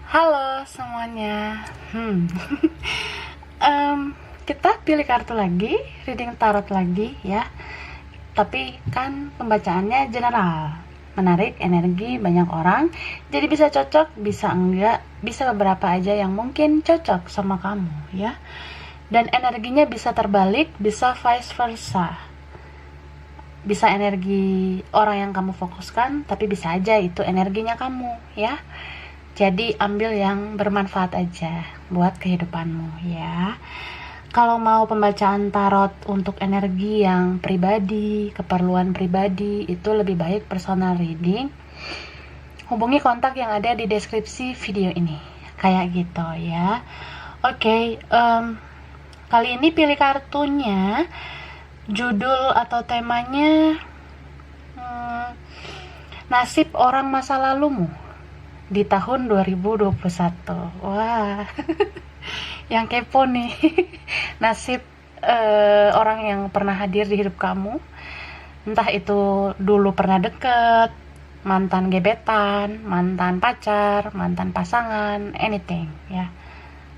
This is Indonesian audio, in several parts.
Halo semuanya. Kita pilih kartu lagi, reading tarot lagi ya. Tapi kan pembacaannya general, menarik energi banyak orang. Jadi bisa cocok, bisa enggak, bisa beberapa aja yang mungkin cocok sama kamu ya. Dan energinya bisa terbalik, bisa vice versa. Bisa energi orang yang kamu fokuskan, tapi bisa aja itu energinya kamu ya. Jadi ambil yang bermanfaat aja buat kehidupanmu ya. Kalau mau pembacaan tarot untuk energi yang pribadi, keperluan pribadi, itu lebih baik personal reading. Hubungi kontak yang ada di deskripsi video ini. Kayak gitu ya. Oke, kali ini pilih kartunya. Judul atau temanya nasib orang masa lalumu di tahun 2021. Wah, yang kepo nih. Nasib orang yang pernah hadir di hidup kamu. Entah itu dulu pernah deket, mantan gebetan, mantan pacar, mantan pasangan, anything ya.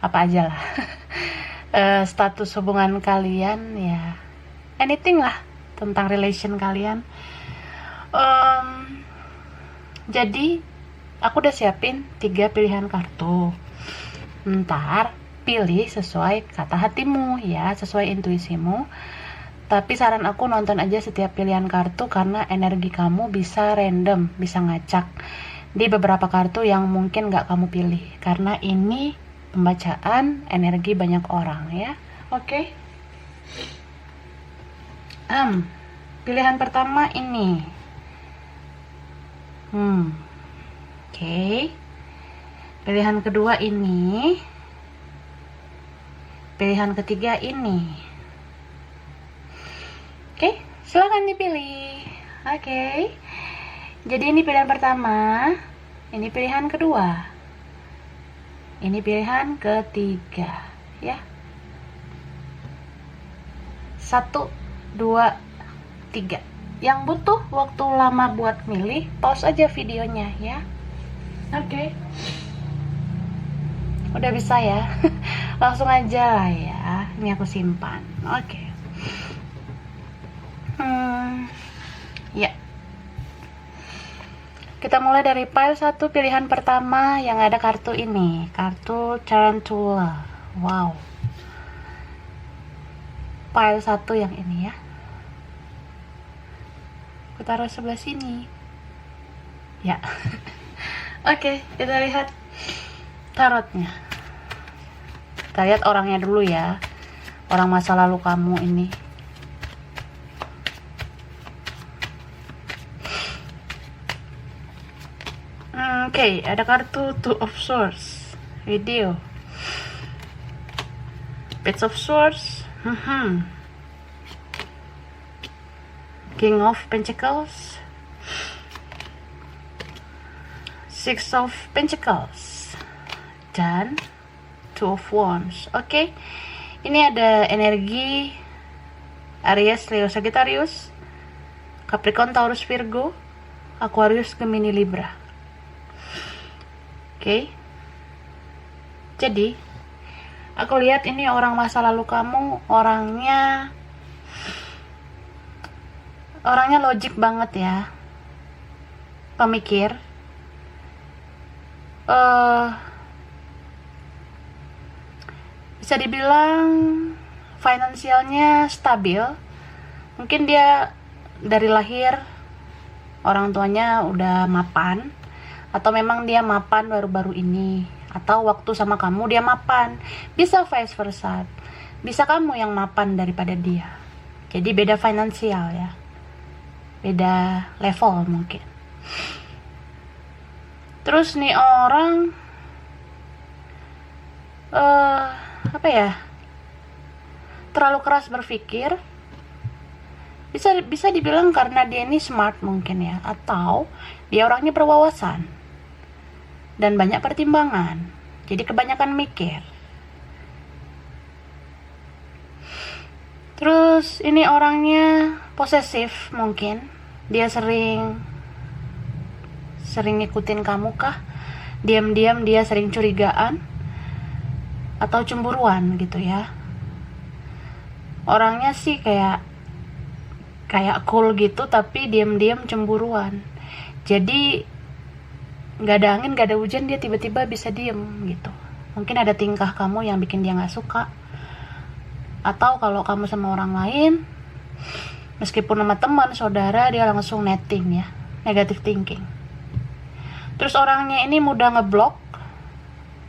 Apa aja lah. Status hubungan kalian ya. Anything lah tentang relation kalian. Jadi aku udah siapin 3 pilihan kartu. Ntar pilih sesuai kata hatimu ya, sesuai intuisimu. Tapi saran aku nonton aja setiap pilihan kartu karena energi kamu bisa random, bisa ngacak di beberapa kartu yang mungkin gak kamu pilih. Karena ini pembacaan energi banyak orang ya. Oke. Pilihan pertama ini. Oke. Pilihan kedua ini. Pilihan ketiga ini. Oke, silakan dipilih. Oke. Jadi ini pilihan pertama, ini pilihan kedua. Ini pilihan ketiga, ya. 1 2 3. Yang butuh waktu lama buat milih, pause aja videonya ya. Oke. Udah bisa ya. Langsung aja lah ya. Ini aku simpan. Oke. Ya. Kita mulai dari pile 1 pilihan pertama yang ada kartu ini. Kartu Tarantula. Wow. Pile 1 yang ini ya. Aku taruh sebelah sini. Ya. Oke, kita lihat tarotnya. Kita lihat orangnya dulu ya. Orang masa lalu kamu ini. Oke, ada kartu Two of Swords. Video. Page of Swords. King of Pentacles, Six of Pentacles, dan Two of Wands. Oke. Ini ada energi Aries, Leo, Sagittarius, Capricorn, Taurus, Virgo, Aquarius, Gemini, Libra. Oke. Jadi, aku lihat ini orang masa lalu kamu, orangnya logik banget ya, pemikir, bisa dibilang finansialnya stabil. Mungkin dia dari lahir orang tuanya udah mapan, atau memang dia mapan baru-baru ini, atau waktu sama kamu dia mapan. Bisa vice versa, bisa kamu yang mapan daripada dia. Jadi beda finansial ya, beda level mungkin. Terus nih orang apa ya, terlalu keras berpikir. Bisa dibilang karena dia ini smart mungkin ya, atau dia orangnya berwawasan dan banyak pertimbangan, jadi kebanyakan mikir. Terus ini orangnya posesif mungkin. Dia sering ngikutin kamu kah? diam-diam dia sering curigaan atau cemburuan gitu ya. Orangnya sih kayak cool gitu, tapi diam-diam cemburuan. Jadi nggak ada angin, nggak ada hujan, dia tiba-tiba bisa diem gitu. Mungkin ada tingkah kamu yang bikin dia nggak suka. Atau kalau kamu sama orang lain, meskipun sama teman, saudara, dia langsung netting ya, negative thinking. Terus orangnya ini mudah ngeblok,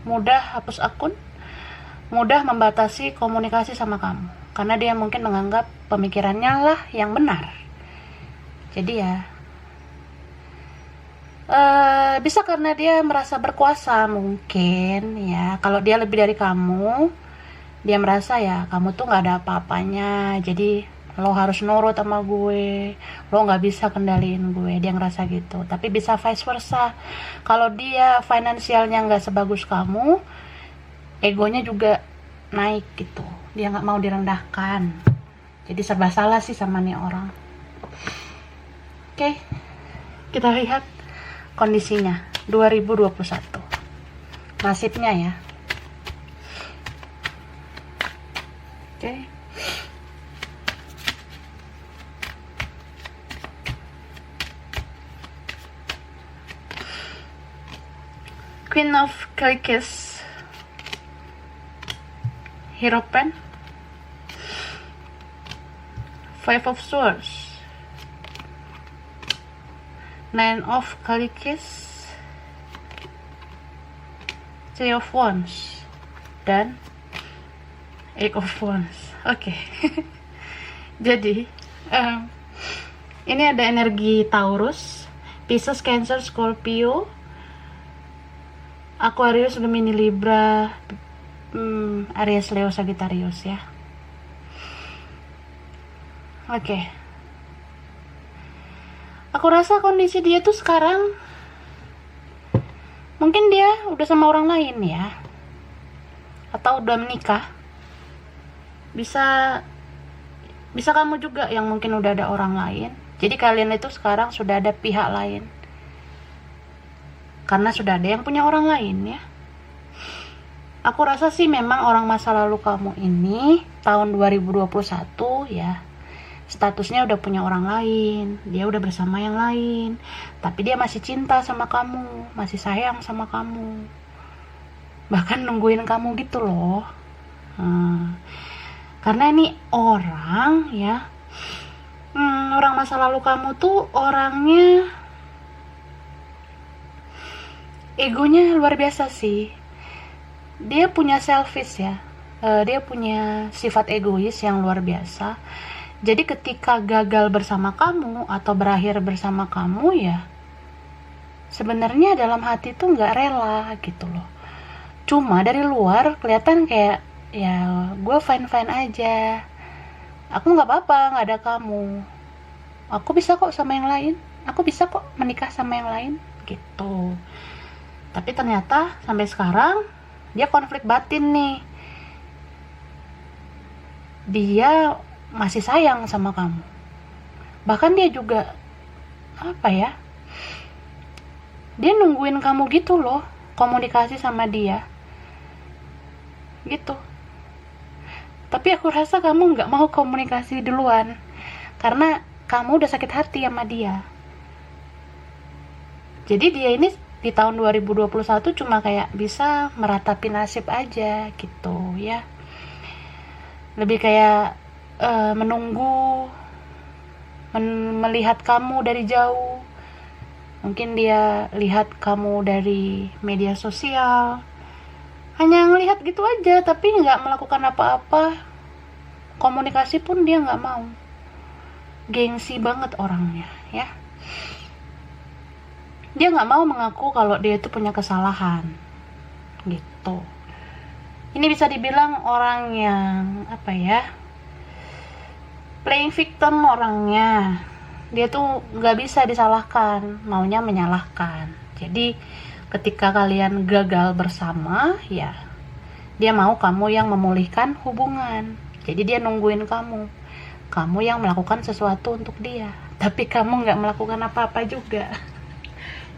mudah hapus akun, mudah membatasi komunikasi sama kamu. Karena dia mungkin menganggap pemikirannya lah yang benar. Jadi ya, bisa karena dia merasa berkuasa mungkin ya. Kalau dia lebih dari kamu, dia merasa ya kamu tuh nggak ada apa-apanya, jadi lo harus nurut sama gue, lo nggak bisa kendaliin gue. Dia ngerasa gitu. Tapi bisa vice versa, kalau dia finansialnya nggak sebagus kamu, egonya juga naik gitu, dia nggak mau direndahkan. Jadi serba salah sih sama nih orang. Oke, kita lihat kondisinya 2021 nasibnya ya. Oke. Queen of Cups, Hierophant, Five of Swords, Nine of Cups, Three of Wands, dan Eight of Wands. Oke. Jadi ini ada energi Taurus, Pisces, Cancer, Scorpio, Aquarius, Gemini, Libra, Aries, Leo, Sagittarius ya. Oke. Aku rasa kondisi dia tuh sekarang mungkin dia udah sama orang lain ya, atau udah menikah. Bisa kamu juga yang mungkin udah ada orang lain. Jadi kalian itu sekarang sudah ada pihak lain, karena sudah ada yang punya orang lain ya. Aku rasa sih memang orang masa lalu kamu ini tahun 2021 ya, statusnya udah punya orang lain, dia udah bersama yang lain, tapi dia masih cinta sama kamu, masih sayang sama kamu, bahkan nungguin kamu gitu loh. Karena ini orang ya, orang masa lalu kamu tuh orangnya egonya luar biasa sih. Dia punya selfish ya, dia punya sifat egois yang luar biasa. Jadi ketika gagal bersama kamu atau berakhir bersama kamu ya, sebenarnya dalam hati tuh nggak rela gitu loh. Cuma dari luar kelihatan kayak ya gue fine aja, aku nggak apa-apa nggak ada kamu, aku bisa kok sama yang lain, aku bisa kok menikah sama yang lain gitu. Tapi ternyata sampai sekarang dia konflik batin nih, dia masih sayang sama kamu, bahkan dia juga apa ya, dia nungguin kamu gitu loh, komunikasi sama dia gitu. Tapi aku rasa kamu nggak mau komunikasi duluan, karena kamu udah sakit hati sama dia. Jadi dia ini di tahun 2021 cuma kayak bisa meratapi nasib aja gitu ya, lebih kayak menunggu, melihat kamu dari jauh. Mungkin dia lihat kamu dari media sosial, hanya ngelihat gitu aja, tapi nggak melakukan apa-apa. Komunikasi pun dia nggak mau. Gengsi banget orangnya ya. Dia nggak mau mengaku kalau dia itu punya kesalahan gitu. Ini bisa dibilang orang yang apa ya, playing victim orangnya. Dia tuh nggak bisa disalahkan, maunya menyalahkan. Jadi ketika kalian gagal bersama ya, dia mau kamu yang memulihkan hubungan. Jadi dia nungguin kamu yang melakukan sesuatu untuk dia, tapi kamu nggak melakukan apa-apa juga.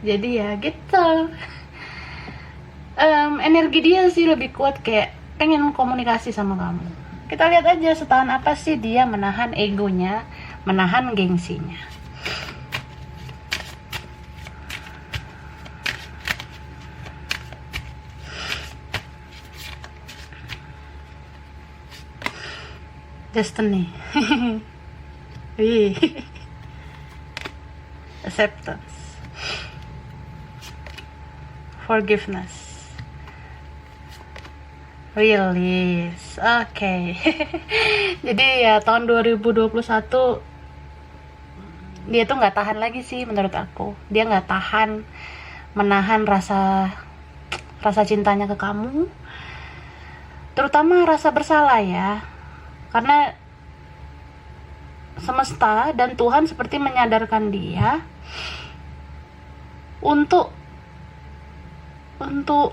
Jadi ya gitu. energi dia sih lebih kuat, kayak pengen komunikasi sama kamu. Kita lihat aja setahan apa sih dia menahan egonya, menahan gengsinya. Destiny. Wih. Acceptance, forgiveness, release. Oke. Jadi ya tahun 2021 dia tuh nggak tahan lagi sih menurut aku. Dia nggak tahan menahan rasa cintanya ke kamu, terutama rasa bersalah ya, karena semesta dan Tuhan seperti menyadarkan dia untuk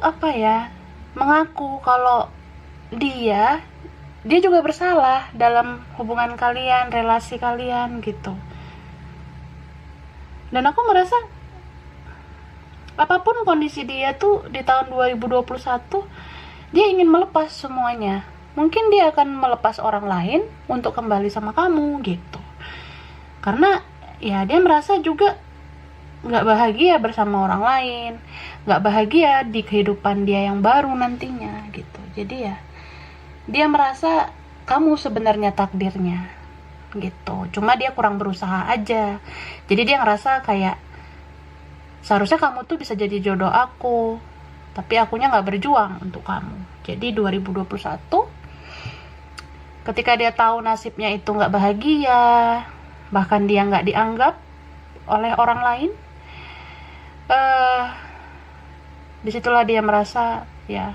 apa ya, mengaku kalau dia juga bersalah dalam hubungan kalian, relasi kalian gitu. Dan aku merasa apapun kondisi dia tuh di tahun 2021, dia ingin melepas semuanya. Mungkin dia akan melepas orang lain untuk kembali sama kamu gitu. Karena ya dia merasa juga gak bahagia bersama orang lain, gak bahagia di kehidupan dia yang baru nantinya gitu. Jadi ya dia merasa kamu sebenarnya takdirnya gitu. Cuma dia kurang berusaha aja. Jadi dia ngerasa kayak seharusnya kamu tuh bisa jadi jodoh aku, tapi akunya gak berjuang untuk kamu. Jadi 2021 ketika dia tahu nasibnya itu nggak bahagia, bahkan dia nggak dianggap oleh orang lain, disitulah dia merasa ya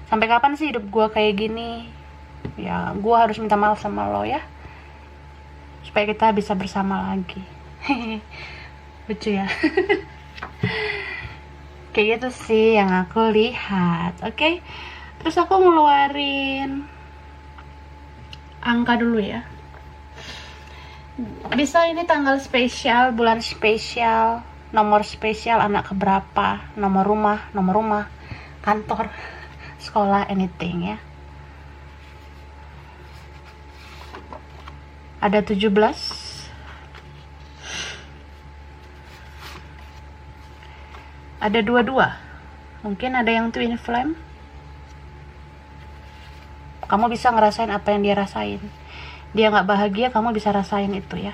sampai kapan sih hidup gue kayak gini, ya gue harus minta maaf sama lo ya, supaya kita bisa bersama lagi. Lucu ya. Kayak gitu sih yang aku lihat. Oke. Terus aku ngeluarin angka dulu ya. Bisa ini tanggal spesial, bulan spesial, nomor spesial, anak keberapa, nomor rumah, kantor, sekolah, anything ya. Ada 17, ada 22, mungkin ada yang twin flame. Kamu bisa ngerasain apa yang dia rasain. Dia gak bahagia, kamu bisa rasain itu ya.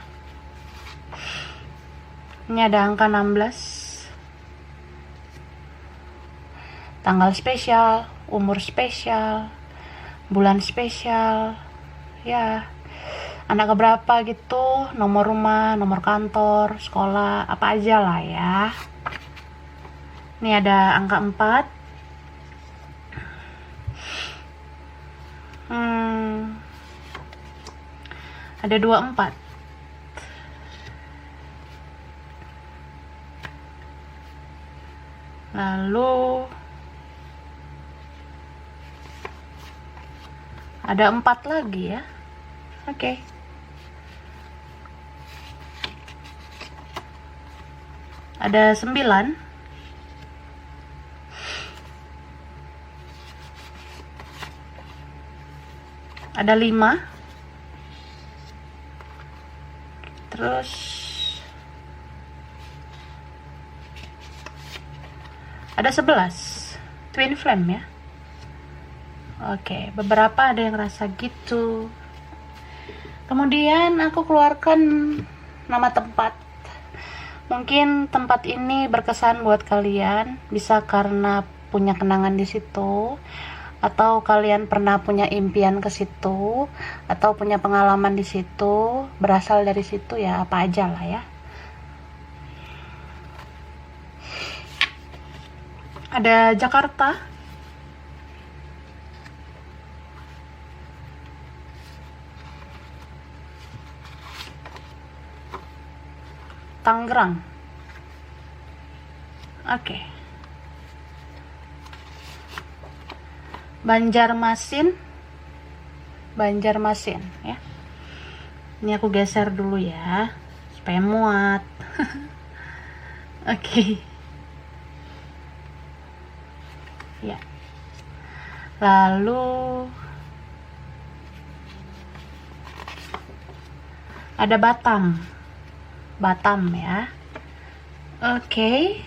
Ini ada angka 16. Tanggal spesial, umur spesial, bulan spesial. Ya, anak keberapa gitu, nomor rumah, nomor kantor, sekolah, apa aja lah ya. Ini ada angka 4. Ada 24. Lalu ada 4 lagi ya. Oke. Ada 9. Ada 5. Terus ada 11. Twin flame ya. Oke, beberapa ada yang rasa gitu. Kemudian aku keluarkan nama tempat. Mungkin tempat ini berkesan buat kalian, bisa karena punya kenangan di situ, atau kalian pernah punya impian ke situ, atau punya pengalaman di situ, berasal dari situ ya, apa aja lah ya. Ada Jakarta, Tangerang, oke. Banjarmasin ya. Ini aku geser dulu ya supaya muat. Oke. Ya. Lalu ada Batam ya. Oke.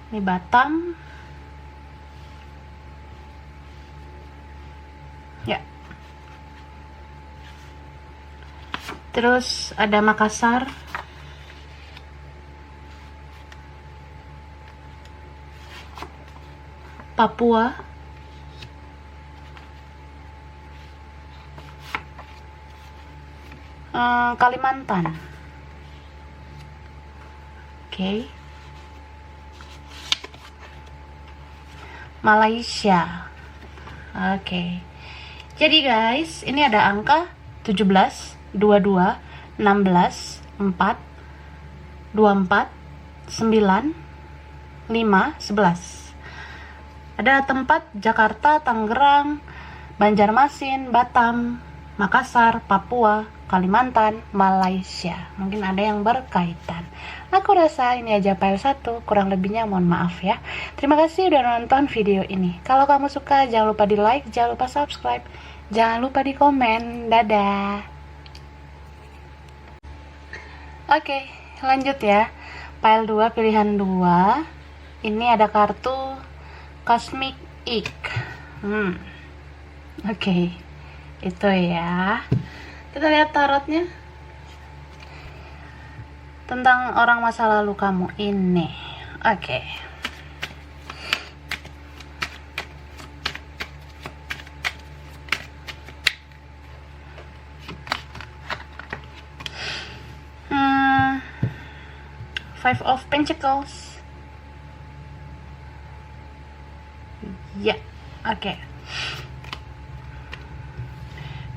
Ini Batam. Ya. Terus ada Makassar. Papua. Kalimantan. Oke. Malaysia. Oke. Jadi guys, ini ada angka 17, 22, 16, 4, 24, 9, 5, 11. Ada tempat Jakarta, Tangerang, Banjarmasin, Batam, Makassar, Papua, Kalimantan, Malaysia. Mungkin ada yang berkaitan. Aku rasa ini aja file 1, kurang lebihnya mohon maaf ya. Terima kasih udah nonton video ini. Kalau kamu suka jangan lupa di like, jangan lupa subscribe, jangan lupa di komen. Dadah. Oke, lanjut ya. File 2 pilihan 2. Ini ada kartu Cosmic Ink. Oke. Itu ya. Kita lihat tarotnya. Tentang orang masa lalu kamu ini. Oke. Five of Pentacles. Ya, oke.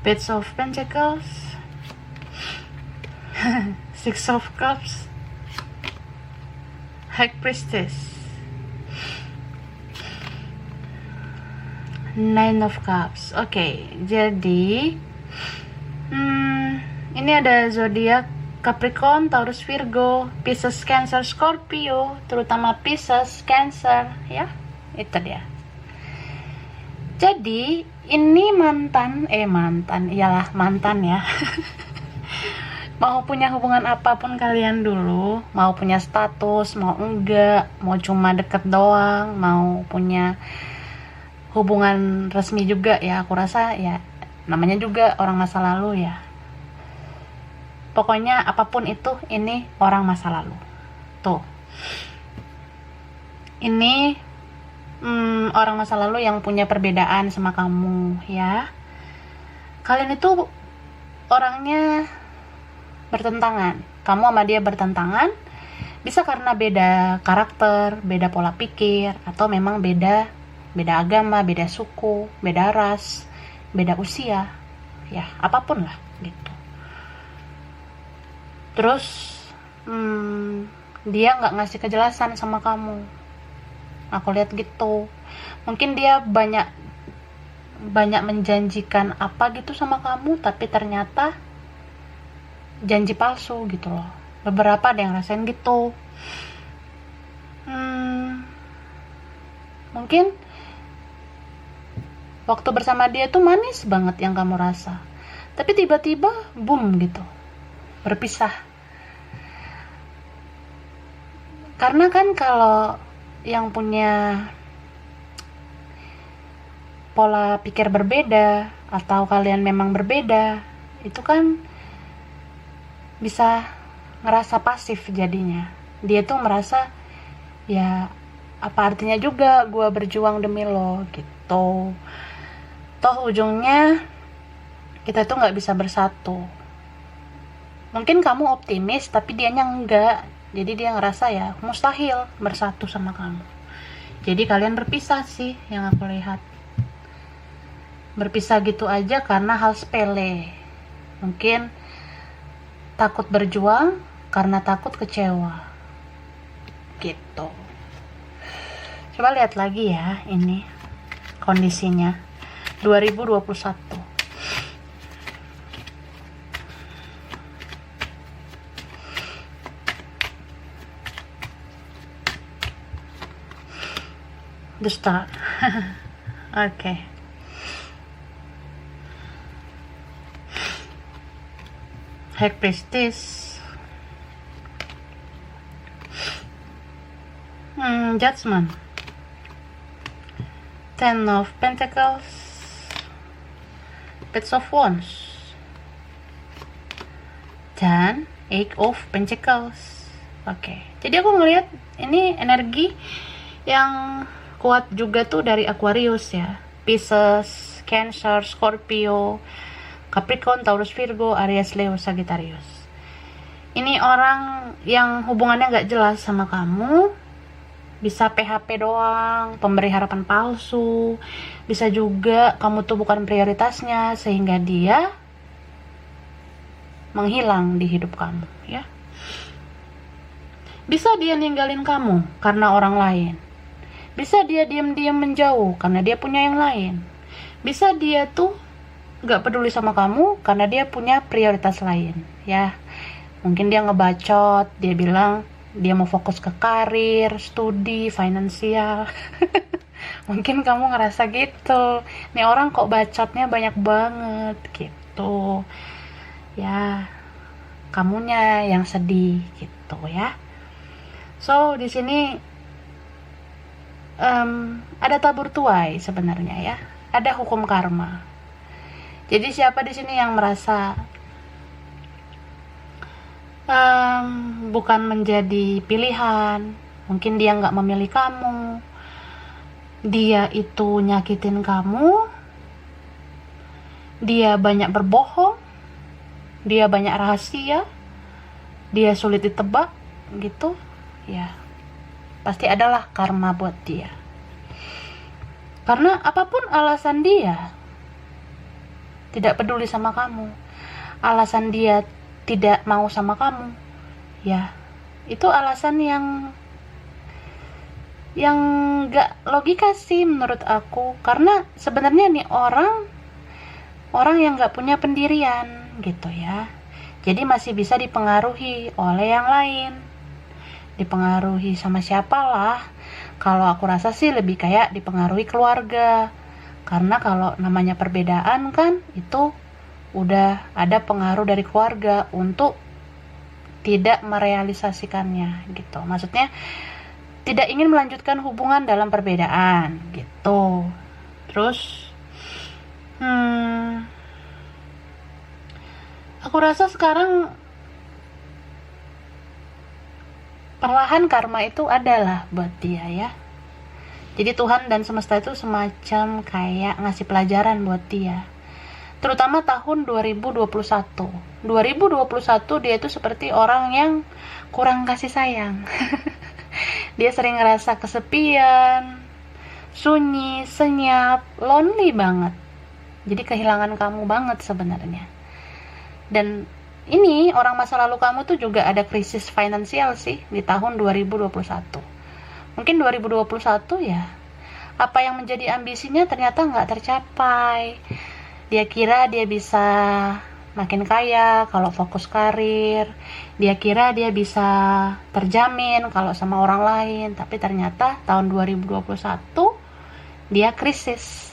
Page of Pentacles. Six of Cups. High Priestess. Nine of Cups. Oke, jadi ini ada zodiak Capricorn, Taurus, Virgo, Pisces, Cancer, Scorpio, terutama Pisces, Cancer, ya, itu dia. Jadi ini mantan ya. Mau punya hubungan apapun kalian dulu, mau punya status, mau enggak, mau cuma deket doang, mau punya hubungan resmi juga ya, aku rasa ya namanya juga orang masa lalu ya. Pokoknya apapun itu, ini orang masa lalu. Tuh. Ini orang masa lalu yang punya perbedaan sama kamu ya. Kalian itu orangnya bertentangan. Kamu sama dia bertentangan. Bisa karena beda karakter, beda pola pikir, atau memang beda agama, beda suku, beda ras, beda usia. Ya, apapun lah gitu. Terus dia nggak ngasih kejelasan sama kamu. Aku lihat gitu. Mungkin dia banyak menjanjikan apa gitu sama kamu, tapi ternyata janji palsu gitu loh. Beberapa ada yang rasain gitu. Mungkin waktu bersama dia tuh manis banget yang kamu rasa, tapi tiba-tiba boom gitu, berpisah. Karena kan kalau yang punya pola pikir berbeda atau kalian memang berbeda, itu kan bisa ngerasa pasif jadinya. Dia tuh merasa ya apa artinya juga gue berjuang demi lo gitu. Toh ujungnya kita tuh nggak bisa bersatu. Mungkin kamu optimis tapi dianya enggak. Jadi dia ngerasa ya mustahil bersatu sama kamu. Jadi kalian berpisah sih yang aku lihat. Berpisah gitu aja karena hal sepele. Mungkin takut berjuang karena takut kecewa. Gitu. Coba lihat lagi ya ini kondisinya 2021. The Star. Oke. High Priestess. Judgment. Ten of Pentacles. Page of Wands. Dan Eight of Pentacles. Oke. Jadi aku ngelihat ini energi yang kuat juga tuh dari Aquarius ya. Pisces, Cancer, Scorpio, Capricorn, Taurus, Virgo, Aries, Leo, Sagittarius. Ini orang yang hubungannya gak jelas sama kamu. Bisa PHP doang, pemberi harapan palsu. Bisa juga kamu tuh bukan prioritasnya, sehingga dia menghilang di hidup kamu ya. Bisa dia ninggalin kamu karena orang lain. Bisa dia diam-diam menjauh karena dia punya yang lain. Bisa dia tuh gak peduli sama kamu karena dia punya prioritas lain ya. Mungkin dia ngebacot, dia bilang dia mau fokus ke karir, studi, finansial. Mungkin kamu ngerasa gitu, nih orang kok bacotnya banyak banget gitu ya. Kamunya yang sedih gitu ya. So di sini ada tabur tuai sebenarnya ya, ada hukum karma. Jadi siapa di sini yang merasa bukan menjadi pilihan, mungkin dia nggak memilih kamu, dia itu nyakitin kamu, dia banyak berbohong, dia banyak rahasia, dia sulit ditebak gitu ya, pasti adalah karma buat dia. Karena apapun alasan dia tidak peduli sama kamu, alasan dia tidak mau sama kamu ya, itu alasan yang gak logika sih menurut aku. Karena sebenarnya nih orang yang gak punya pendirian gitu ya, jadi masih bisa dipengaruhi oleh yang lain. Dipengaruhi sama siapalah, kalau aku rasa sih lebih kayak dipengaruhi keluarga. Karena kalau namanya perbedaan kan itu udah ada pengaruh dari keluarga untuk tidak merealisasikannya gitu. Maksudnya tidak ingin melanjutkan hubungan dalam perbedaan gitu. Terus aku rasa sekarang perlahan karma itu adalah buat dia ya. Jadi Tuhan dan semesta itu semacam kayak ngasih pelajaran buat dia. Terutama tahun 2021. 2021 dia itu seperti orang yang kurang kasih sayang. Dia sering ngerasa kesepian, sunyi, senyap, lonely banget. Jadi kehilangan kamu banget sebenarnya. Dan ini orang masa lalu kamu tuh juga ada krisis finansial sih di tahun 2021. Mungkin 2021 ya, apa yang menjadi ambisinya ternyata nggak tercapai. Dia kira dia bisa makin kaya kalau fokus karir. Dia kira dia bisa terjamin kalau sama orang lain. Tapi ternyata tahun 2021 dia krisis.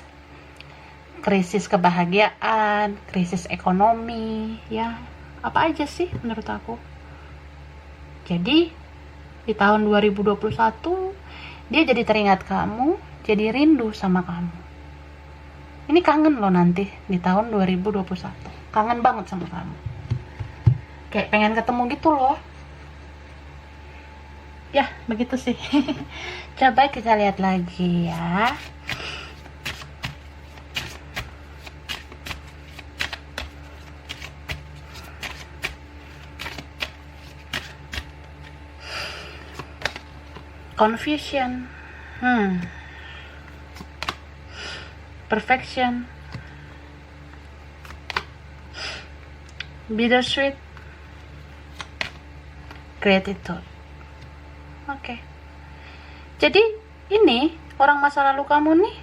Krisis kebahagiaan, krisis ekonomi, ya apa aja sih menurut aku. Jadi di tahun 2021 dia jadi teringat kamu, jadi rindu sama kamu. Ini kangen loh nanti di tahun 2021. Kangen banget sama kamu. Kayak pengen ketemu gitu loh. Ya, begitu sih. Coba kita lihat lagi ya. Confusion. Perfection, bittersweet, gratitude. Oke. Jadi ini orang masa lalu kamu nih,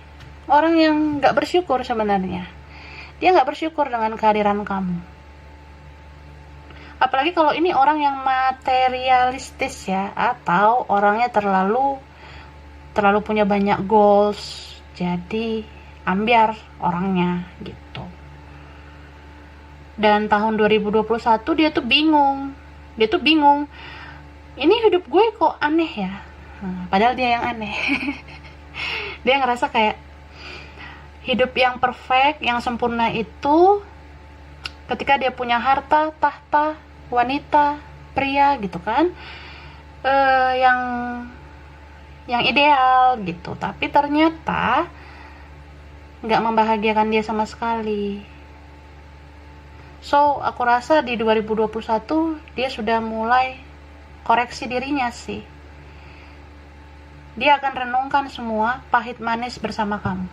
orang yang gak bersyukur sebenarnya. Dia gak bersyukur dengan kehadiran kamu. Apalagi kalau ini orang yang materialistis ya, atau orangnya terlalu punya banyak goals. Jadi ambiar orangnya gitu. Dan tahun 2021 dia tuh bingung. Ini hidup gue kok aneh ya. Padahal dia yang aneh. Dia ngerasa kayak hidup yang perfect, yang sempurna itu ketika dia punya harta, tahta, wanita, pria gitu kan, yang ideal gitu. Tapi ternyata nggak membahagiakan dia sama sekali. So aku rasa di 2021 dia sudah mulai koreksi dirinya sih. Dia akan renungkan semua pahit manis bersama kamu.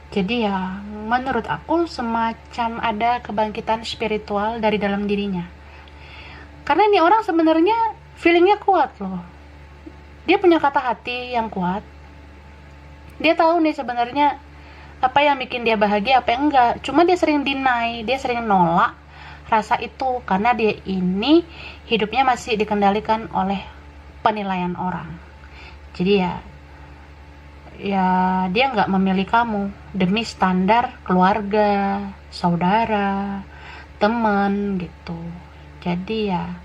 Jadi ya, menurut aku semacam ada kebangkitan spiritual dari dalam dirinya. Karena ini orang sebenarnya feelingnya kuat loh. Dia punya kata hati yang kuat. Dia tahu nih sebenarnya apa yang bikin dia bahagia, apa yang enggak. Cuma dia sering deny, dia sering nolak rasa itu. Karena dia ini hidupnya masih dikendalikan oleh penilaian orang. Jadi ya dia nggak memilih kamu demi standar keluarga, saudara, teman gitu. Jadi ya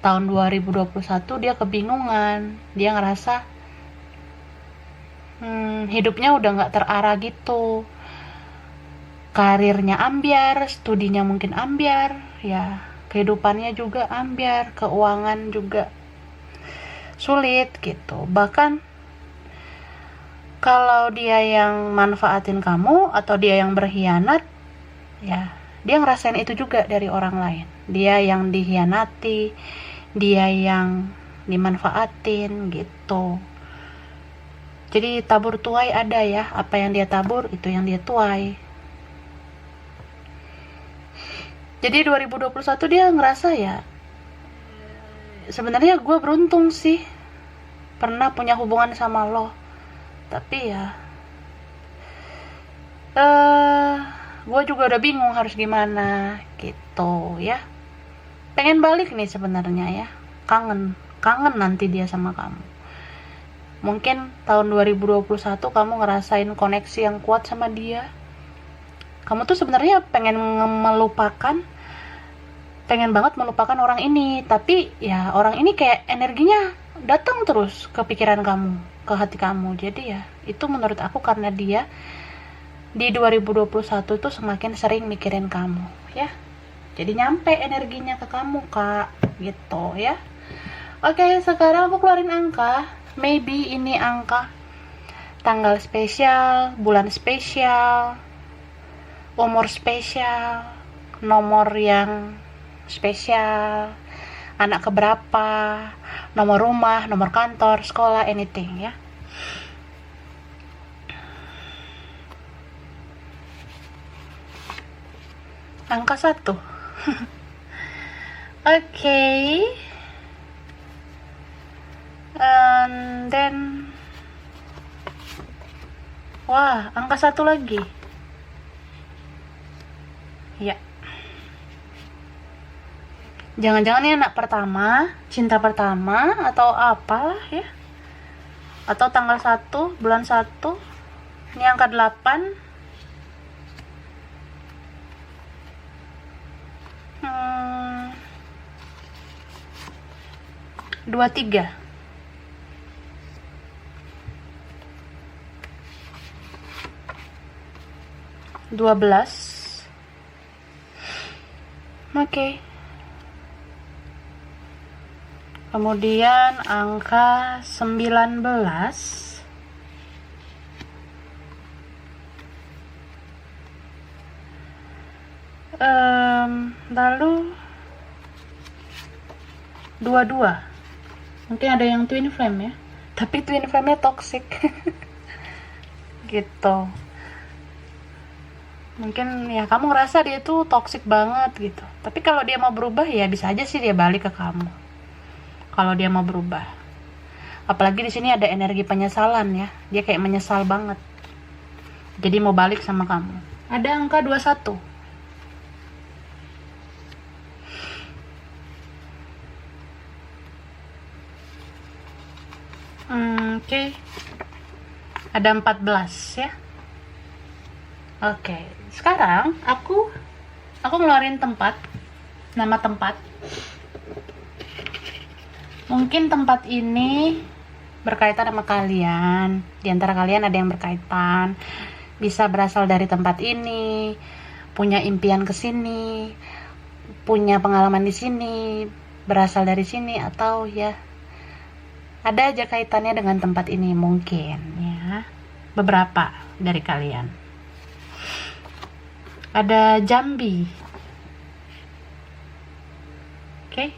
tahun 2021 dia kebingungan. Dia ngerasa hidupnya udah nggak terarah gitu. Karirnya ambiar, studinya mungkin ambiar, ya kehidupannya juga ambiar, keuangan juga sulit gitu. Bahkan kalau dia yang manfaatin kamu atau dia yang berkhianat, ya dia ngerasain itu juga dari orang lain. Dia yang dikhianati, dia yang dimanfaatin gitu. Jadi tabur tuai ada ya, apa yang dia tabur itu yang dia tuai. Jadi 2021 dia ngerasa ya, sebenarnya gue beruntung sih pernah punya hubungan sama lo. Tapi ya gue juga udah bingung harus gimana gitu ya. Pengen balik nih sebenarnya ya, kangen nanti dia sama kamu. Mungkin tahun 2021 kamu ngerasain koneksi yang kuat sama dia. Kamu tuh sebenarnya pengen banget melupakan orang ini. Tapi ya orang ini kayak energinya datang terus ke pikiran kamu, ke hati kamu. Jadi ya itu menurut aku karena dia di 2021 tuh semakin sering mikirin kamu ya. Jadi nyampe energinya ke kamu kak gitu ya. Oke, sekarang aku keluarin angka. Maybe ini angka tanggal spesial, bulan spesial, umur spesial, nomor yang spesial, anak keberapa, nomor rumah, nomor kantor, sekolah, anything ya. Angka 1. Okay. And then wah, angka 1 lagi. Ya. Jangan-jangan ini anak pertama, cinta pertama atau apalah ya. Atau tanggal 1, bulan 1. Ini angka 8. 23. 12. Oke. Kemudian angka 19. Lalu 22. Mungkin ada yang twin flame ya. Tapi twin flame-nya toxic. Gitu. Mungkin ya kamu ngerasa dia tuh toxic banget gitu. Tapi kalau dia mau berubah ya bisa aja sih dia balik ke kamu. Kalau dia mau berubah. Apalagi di sini ada energi penyesalan ya. Dia kayak menyesal banget. Jadi mau balik sama kamu. Ada angka 21. Oke. Ada 14 ya. Oke, sekarang aku ngeluarin nama tempat. Mungkin tempat ini berkaitan sama kalian. Di antara kalian ada yang berkaitan, bisa berasal dari tempat ini, punya impian ke sini, punya pengalaman di sini, berasal dari sini, atau ya ada aja kaitannya dengan tempat ini mungkin ya. Beberapa dari kalian. Ada Jambi. Oke.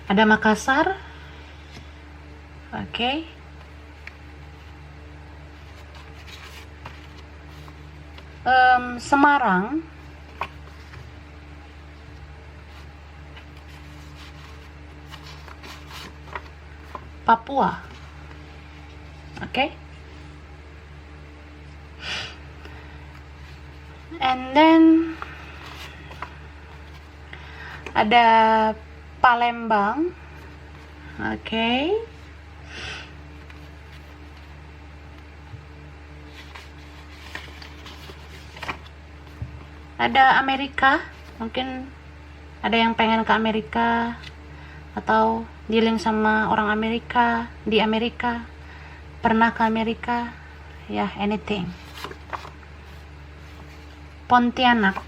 Ada Makassar. Oke. Semarang. Papua. Okay, and then ada Palembang. Okay, ada Amerika. Mungkin ada yang pengen ke Amerika atau dealing sama orang Amerika, di Amerika, pernah ke Amerika, ya, anything. Pontianak.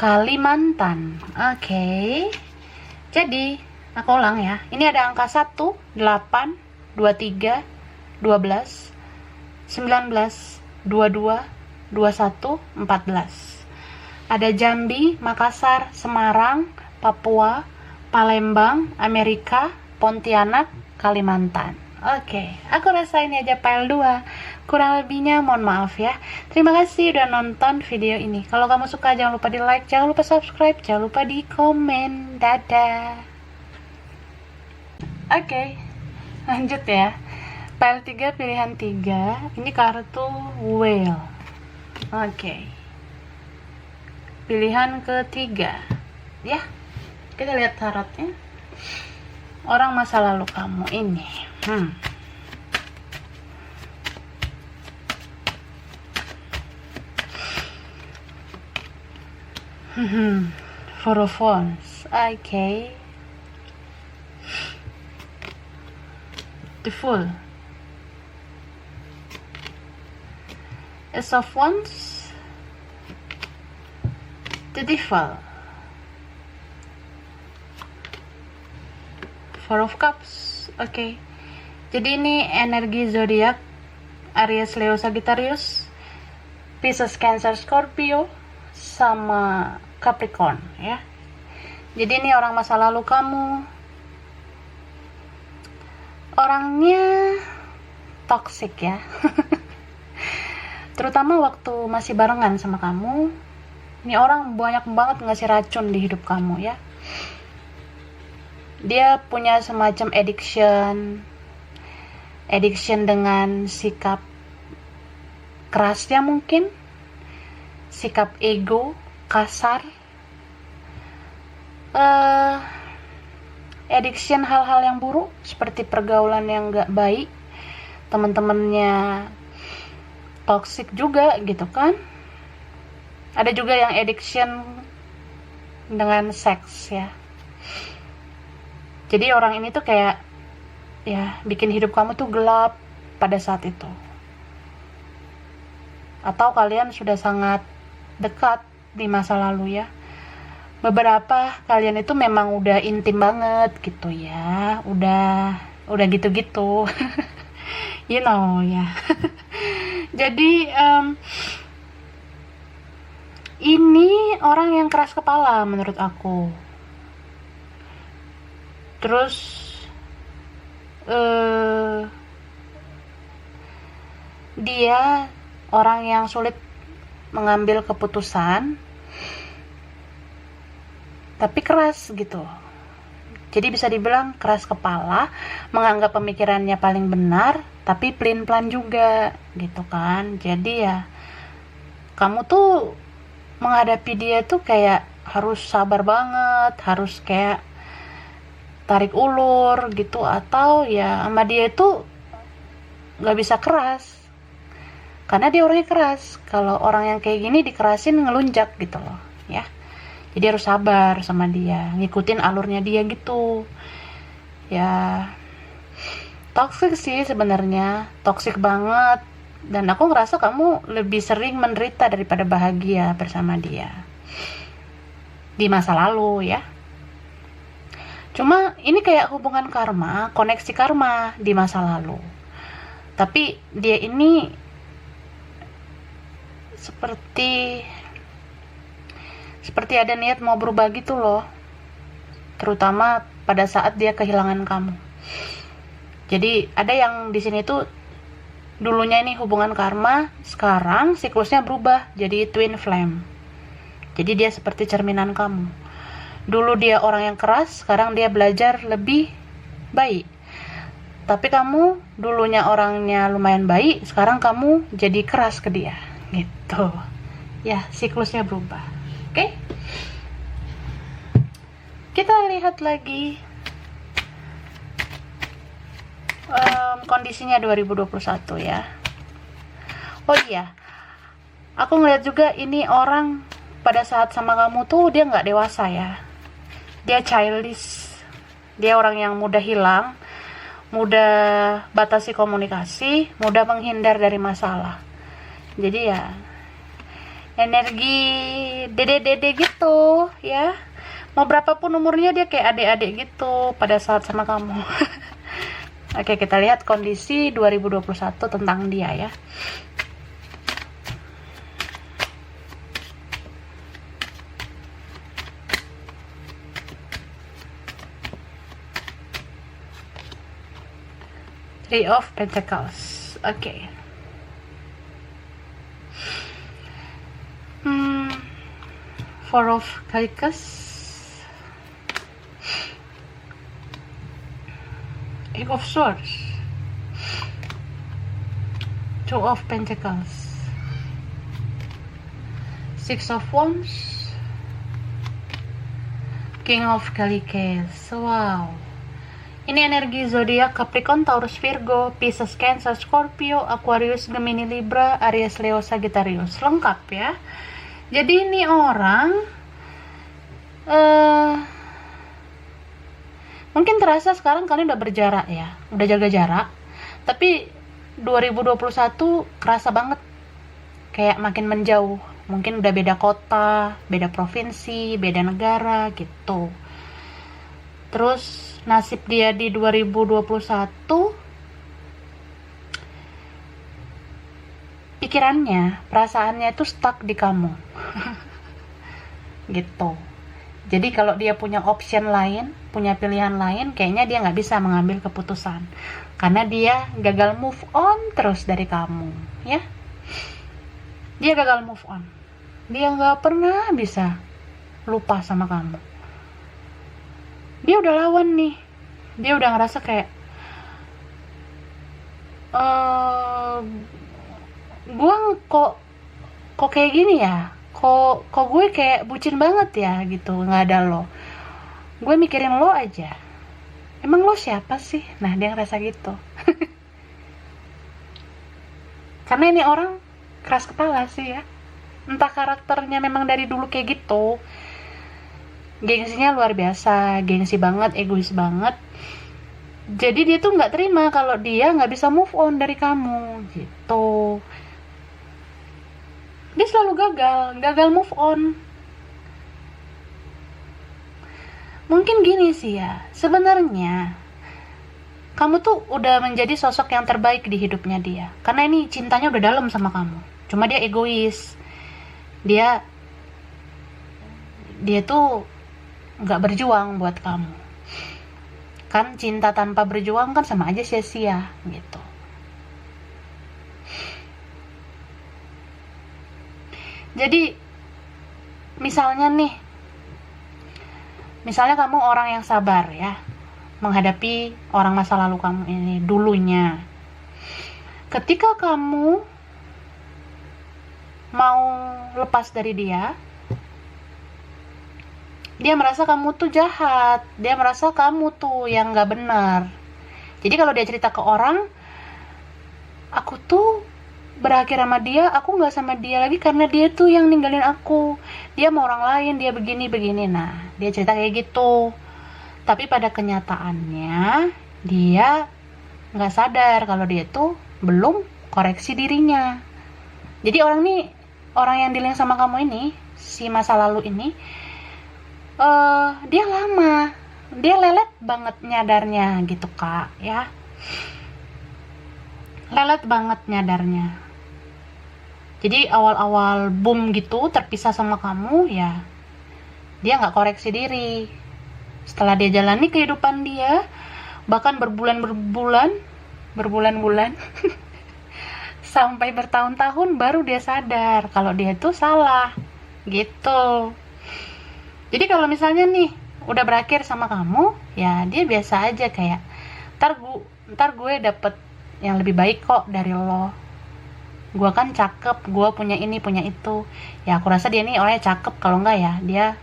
Kalimantan. Oke. Jadi, aku ulang ya. Ini ada angka 1, 8, 23, 12, 19, 22, 21, 14. Ada Jambi, Makassar, Semarang, Papua, Palembang, Amerika, Pontianak, Kalimantan. Oke, aku rasa ini aja file 2. Kurang lebihnya mohon maaf ya. Terima kasih udah nonton video ini. Kalau kamu suka jangan lupa di like, jangan lupa subscribe, jangan lupa di komen. Dadah. Oke, lanjut ya. File 3 pilihan 3. Ini kartu whale. Oke. Pilihan ketiga. Ya. Kita lihat tarotnya. Orang masa lalu kamu ini. Four of Wands. Okay. The Fool. Ace of Wands. The Devil. Four of Cups. Oke. Jadi ini energi zodiak Aries, Leo, Sagittarius, Pisces, Cancer, Scorpio, sama Capricorn ya. Jadi ini orang masa lalu kamu. Orangnya toxic ya. Terutama waktu masih barengan sama kamu. Ini orang banyak banget ngasih racun di hidup kamu ya. Dia punya semacam addiction dengan sikap kerasnya mungkin, sikap ego, kasar, addiction hal-hal yang buruk seperti pergaulan yang gak baik, teman-temannya toxic juga gitu kan. Ada juga yang addiction dengan seks ya. Jadi orang ini tuh kayak ya bikin hidup kamu tuh gelap pada saat itu. Atau kalian sudah sangat dekat di masa lalu ya. Beberapa kalian itu memang udah intim banget gitu ya. Udah gitu-gitu. You know ya. Jadi ini orang yang keras kepala menurut aku. Terus dia orang yang sulit mengambil keputusan, tapi keras gitu. Jadi bisa dibilang keras kepala, menganggap pemikirannya paling benar, tapi pelin-pelan juga gitu kan. Jadi ya kamu tuh menghadapi dia tuh kayak harus sabar banget, harus kayak tarik ulur gitu, atau ya sama dia itu nggak bisa keras karena dia orangnya keras. Kalau orang yang kayak gini dikerasin ngelunjak gitu loh ya. Jadi harus sabar sama dia, ngikutin alurnya dia gitu ya. Toxic sih sebenarnya, toxic banget, dan aku ngerasa kamu lebih sering menderita daripada bahagia bersama dia di masa lalu ya. Cuma ini kayak hubungan karma, koneksi karma di masa lalu. Tapi dia ini seperti ada niat mau berubah gitu loh. Terutama pada saat dia kehilangan kamu. Jadi ada yang di sini tuh dulunya ini hubungan karma, sekarang siklusnya berubah jadi twin flame. Jadi dia seperti cerminan kamu. Dulu dia orang yang keras, sekarang dia belajar lebih baik. Tapi kamu dulunya orangnya lumayan baik, sekarang kamu jadi keras ke dia gitu ya. Siklusnya berubah. Oke? Kita lihat lagi kondisinya 2021 ya. Oh iya, aku ngeliat juga ini orang pada saat sama kamu tuh dia nggak dewasa ya. Dia childish. Dia orang yang mudah hilang, mudah batasi komunikasi, mudah menghindar dari masalah. Jadi ya energi dede-dede gitu ya. Mau berapapun umurnya dia kayak adik-adik gitu pada saat sama kamu. Oke, kita lihat kondisi 2021 tentang dia ya. Three of Pentacles. Oke. Four of Cups. Eight of Swords. Two of Pentacles. Six of Wands. King of Cups. Wow. Ini energi zodiak Capricorn, Taurus, Virgo, Pisces, Cancer, Scorpio, Aquarius, Gemini, Libra, Aries, Leo, Sagittarius. Lengkap ya. Jadi ini orang mungkin terasa sekarang kalian udah berjarak ya, udah jaga jarak. Tapi 2021 kerasa banget kayak makin menjauh. Mungkin udah beda kota, beda provinsi, beda negara gitu. Terus nasib dia di 2021, pikirannya, perasaannya itu stuck di kamu. Gitu. Jadi kalau dia punya option lain, punya pilihan lain, kayaknya dia nggak bisa mengambil keputusan. Karena dia gagal move on terus dari kamu, ya. Dia gagal move on. Dia nggak pernah bisa lupa sama kamu. Dia udah lawan nih. Dia udah ngerasa kayak, gue kok kayak gini ya? Kok gue kayak bucin banget ya gitu, nggak ada lo. Gue mikirin lo aja. Emang lo siapa sih? Nah, dia ngerasa gitu. Karena ini orang keras kepala sih ya. Entah karakternya memang dari dulu kayak gitu. Gengsinya luar biasa, gengsi banget, egois banget. Jadi dia tuh nggak terima kalau dia nggak bisa move on dari kamu gitu. Dia selalu gagal move on. Mungkin gini sih ya, sebenarnya kamu tuh udah menjadi sosok yang terbaik di hidupnya dia. Karena ini cintanya udah dalam sama kamu. Cuma dia egois. Dia tuh nggak berjuang buat kamu. Kan cinta tanpa berjuang kan sama aja sia-sia gitu. Jadi misalnya kamu orang yang sabar ya, menghadapi orang masa lalu kamu ini dulunya. Ketika kamu mau lepas dari dia merasa kamu tuh jahat, dia merasa kamu tuh yang gak benar. Jadi kalau dia cerita ke orang, aku tuh berakhir sama dia, aku gak sama dia lagi karena dia tuh yang ninggalin aku, dia mau orang lain, dia begini. Nah, dia cerita kayak gitu. Tapi pada kenyataannya dia gak sadar kalau dia tuh belum koreksi dirinya. Jadi orang yang dealing sama kamu ini, si masa lalu ini, dia lama, dia lelet banget nyadarnya gitu kak ya, lelet banget nyadarnya. Jadi awal-awal boom gitu terpisah sama kamu ya, dia nggak koreksi diri. Setelah dia jalani kehidupan dia, bahkan berbulan-bulan sampai bertahun-tahun baru dia sadar kalau dia tuh salah gitu. Jadi kalau misalnya nih udah berakhir sama kamu, ya dia biasa aja kayak ntar gue dapet yang lebih baik kok dari lo. Gue kan cakep, gue punya ini punya itu. Ya aku rasa dia nih orangnya cakep, kalau enggak ya dia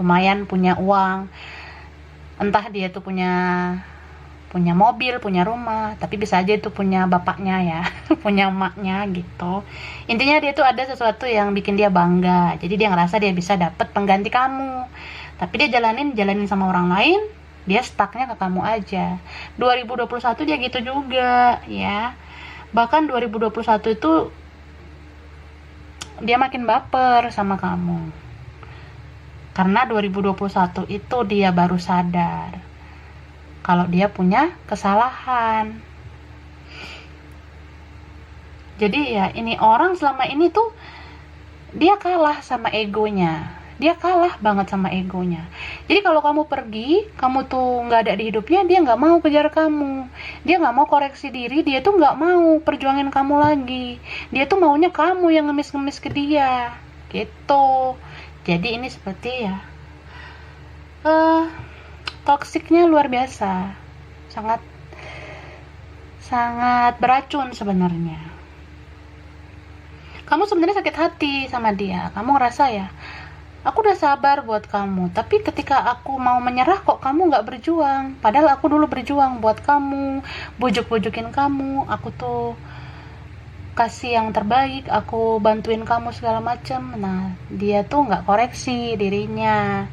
lumayan punya uang. Entah dia tuh punya mobil, punya rumah, tapi bisa aja itu punya bapaknya ya, punya emaknya gitu. Intinya dia tuh ada sesuatu yang bikin dia bangga, jadi dia ngerasa dia bisa dapet pengganti kamu. Tapi dia jalanin sama orang lain, dia stucknya ke kamu aja. 2021 dia gitu juga ya. Bahkan 2021 itu dia makin baper sama kamu. Karena 2021 itu dia baru sadar kalau dia punya kesalahan. Jadi ya ini orang selama ini tuh dia kalah sama egonya. Dia kalah banget sama egonya. Jadi kalau kamu pergi, kamu tuh nggak ada di hidupnya, dia nggak mau kejar kamu. Dia nggak mau koreksi diri, dia tuh nggak mau perjuangin kamu lagi. Dia tuh maunya kamu yang ngemis-ngemis ke dia. Gitu. Jadi ini seperti ya toksiknya luar biasa, sangat beracun sebenarnya. Kamu sebenarnya sakit hati sama dia, kamu ngerasa ya, aku udah sabar buat kamu, tapi ketika aku mau menyerah kok kamu gak berjuang, padahal aku dulu berjuang buat kamu, bujuk-bujukin kamu, aku tuh kasih yang terbaik, aku bantuin kamu segala macem. Nah, dia tuh gak koreksi dirinya.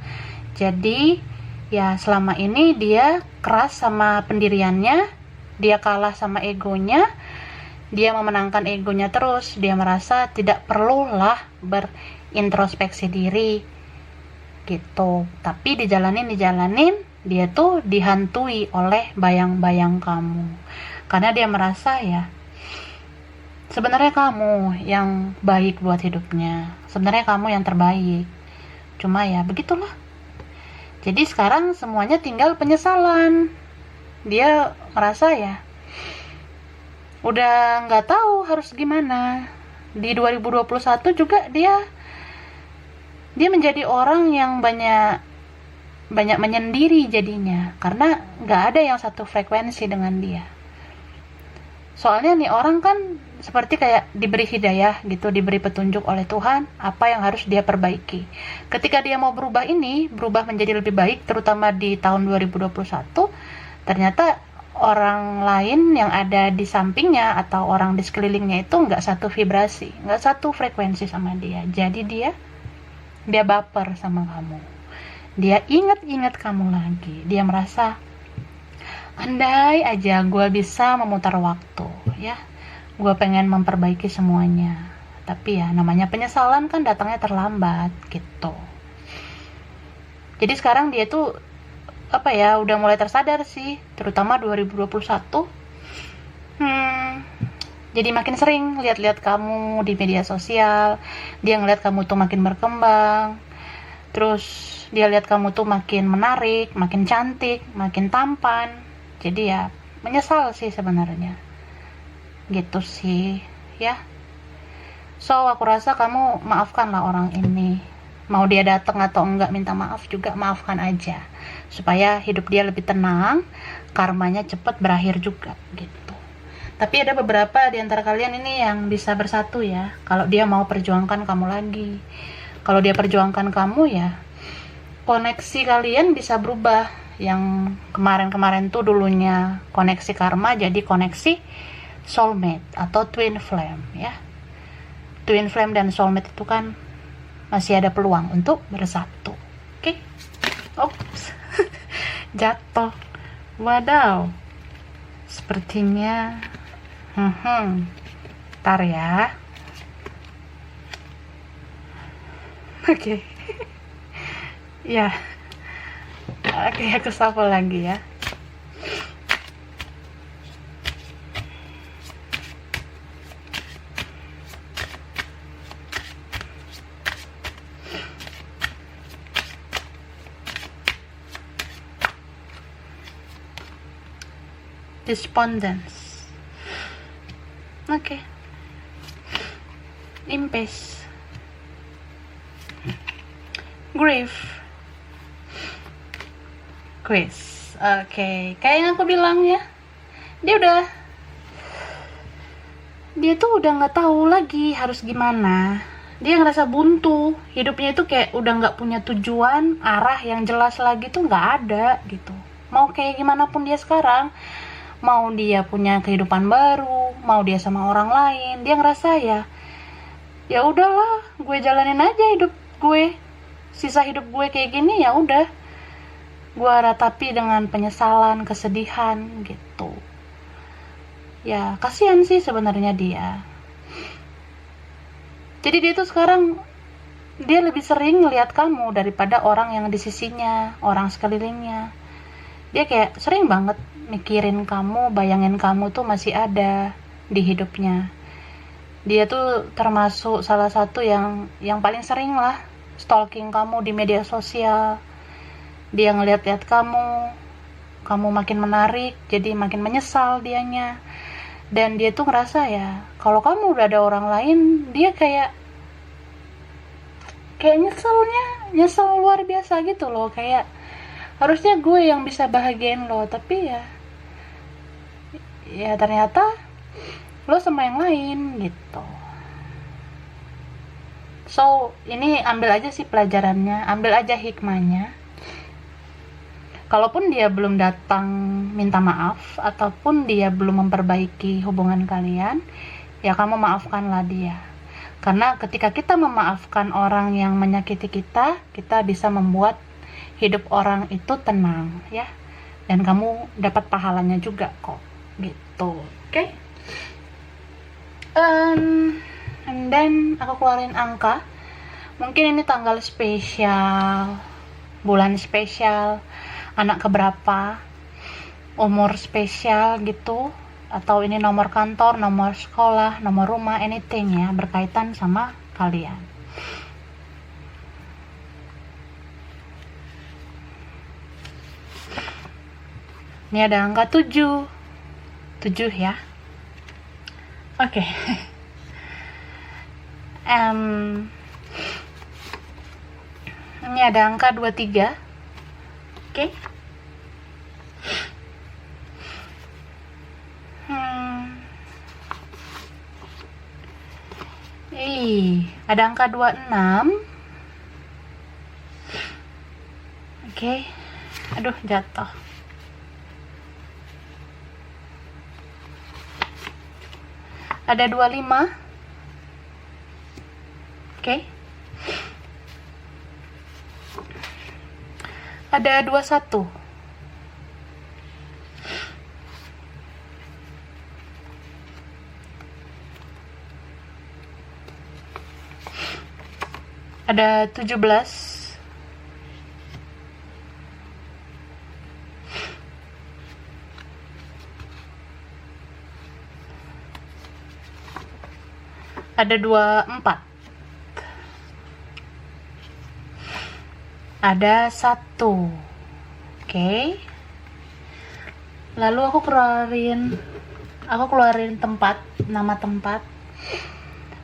Jadi ya selama ini dia keras sama pendiriannya, dia kalah sama egonya, dia memenangkan egonya terus, dia merasa tidak perlulah berintrospeksi diri gitu. Tapi dijalanin, dia tuh dihantui oleh bayang-bayang kamu. Karena dia merasa ya, sebenarnya kamu yang baik buat hidupnya, sebenarnya kamu yang terbaik. Cuma ya begitulah. Jadi sekarang semuanya tinggal penyesalan. Dia ngerasa ya udah nggak tahu harus gimana. Di 2021 juga dia menjadi orang yang banyak menyendiri jadinya, karena nggak ada yang satu frekuensi dengan dia. Soalnya nih orang kan seperti kayak diberi hidayah gitu, diberi petunjuk oleh Tuhan apa yang harus dia perbaiki. Ketika dia mau berubah menjadi lebih baik, terutama di tahun 2021, ternyata orang lain yang ada di sampingnya atau orang di sekelilingnya itu nggak satu vibrasi, nggak satu frekuensi sama dia. Jadi dia baper sama kamu. Dia ingat kamu lagi. Dia merasa, andai aja gue bisa memutar waktu ya, gue pengen memperbaiki semuanya. Tapi ya namanya penyesalan kan datangnya terlambat gitu. Jadi sekarang dia tuh udah mulai tersadar sih, terutama 2021. Jadi makin sering lihat-lihat kamu di media sosial, dia ngeliat kamu tuh makin berkembang, terus dia lihat kamu tuh makin menarik, makin cantik, makin tampan. Jadi ya menyesal sih sebenarnya. Gitu sih ya. So aku rasa kamu maafkanlah orang ini. Mau dia datang atau enggak minta maaf juga, maafkan aja. Supaya hidup dia lebih tenang, karmanya cepat berakhir juga gitu. Tapi ada beberapa di antara kalian ini yang bisa bersatu ya, kalau dia mau perjuangkan kamu lagi. Kalau dia perjuangkan kamu ya, koneksi kalian bisa berubah. Yang kemarin-kemarin tuh dulunya koneksi karma jadi koneksi soulmate atau twin flame ya. Twin flame dan soulmate itu kan masih ada peluang untuk bersatu. Oke? Ops. Jatuh. Wadaw. Sepertinya ntar ya. Oke. Ya. Oke, aku shuffle lagi ya. Despondence. Oke. Impasse. Grief. Quiz. Oke, kayak yang aku bilang ya, dia tuh udah nggak tahu lagi harus gimana. Dia ngerasa buntu, hidupnya itu kayak udah nggak punya tujuan, arah yang jelas lagi tuh nggak ada gitu. Mau kayak gimana pun dia sekarang, mau dia punya kehidupan baru, mau dia sama orang lain, dia ngerasa ya udahlah, gue jalanin aja hidup gue, sisa hidup gue kayak gini ya udah. Gue ratapi dengan penyesalan, kesedihan gitu. Ya kasihan sih sebenarnya dia. Jadi dia tuh sekarang dia lebih sering ngelihat kamu daripada orang yang di sisinya, orang sekelilingnya. Dia kayak sering banget mikirin kamu, bayangin kamu tuh masih ada di hidupnya. Dia tuh termasuk salah satu yang paling sering lah stalking kamu di media sosial. Dia ngeliat-liat kamu makin menarik, jadi makin menyesal dianya. Dan dia tuh ngerasa ya, kalau kamu udah ada orang lain, dia kayak nyesel luar biasa gitu loh. Kayak harusnya gue yang bisa bahagiain lo, tapi ya ternyata lo sama yang lain gitu. So ini ambil aja sih pelajarannya, ambil aja hikmahnya. Kalaupun dia belum datang minta maaf ataupun dia belum memperbaiki hubungan kalian, ya kamu maafkanlah dia. Karena ketika kita memaafkan orang yang menyakiti kita, kita bisa membuat hidup orang itu tenang ya. Dan kamu dapat pahalanya juga kok. Gitu. Oke? And then aku keluarin angka. Mungkin ini tanggal spesial, bulan spesial, anak keberapa, umur spesial gitu, atau ini nomor kantor, nomor sekolah, nomor rumah, anything ya, berkaitan sama kalian. Ini ada angka 7 ya. Oke. Ini ada angka 23. Oke. Ada angka 26. Oke. Aduh, jatuh. Ada 25. Oke. Ada 21. Ada 17. Ada 24. Ada 1. Oke. Lalu aku keluarin nama tempat.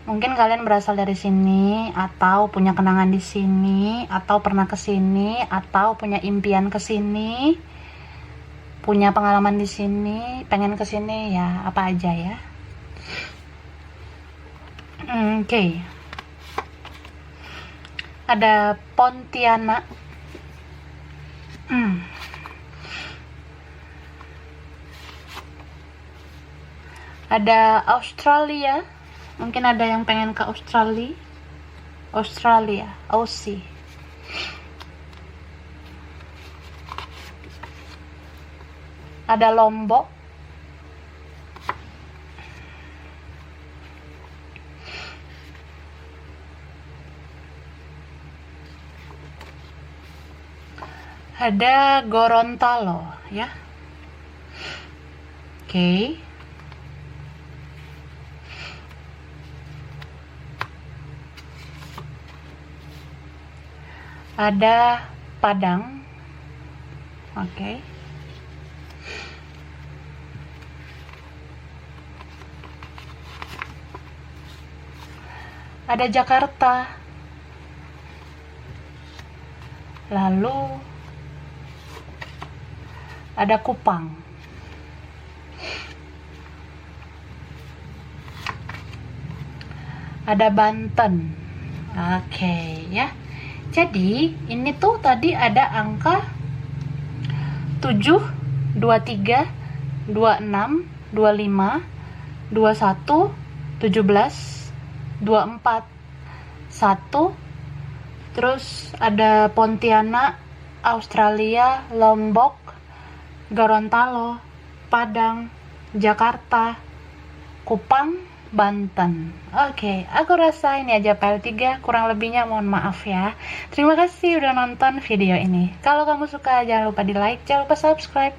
Mungkin kalian berasal dari sini, atau punya kenangan di sini, atau pernah ke sini, atau punya impian ke sini. punya pengalaman di sini, pengen ke sini ya apa aja ya. Oke. Ada Pontianak. Ada Australia. Mungkin ada yang pengen ke Australia. Aussie. Ada Lombok. Ada Gorontalo ya. Oke. Ada Padang. Oke. Ada Jakarta. Lalu ada Kupang. Ada Banten. Oke ya. Jadi ini tuh tadi ada angka 7, 23, 26, 25, 21, 17, 24, 1. Terus ada Pontianak, Australia, Lombok, Gorontalo, Padang, Jakarta, Kupang, Banten. Oke, aku rasa ini aja PL3, kurang lebihnya mohon maaf ya. Terima kasih udah nonton video ini. Kalau kamu suka jangan lupa di like, jangan lupa subscribe,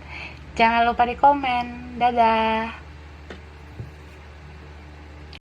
jangan lupa di komen. Dadah.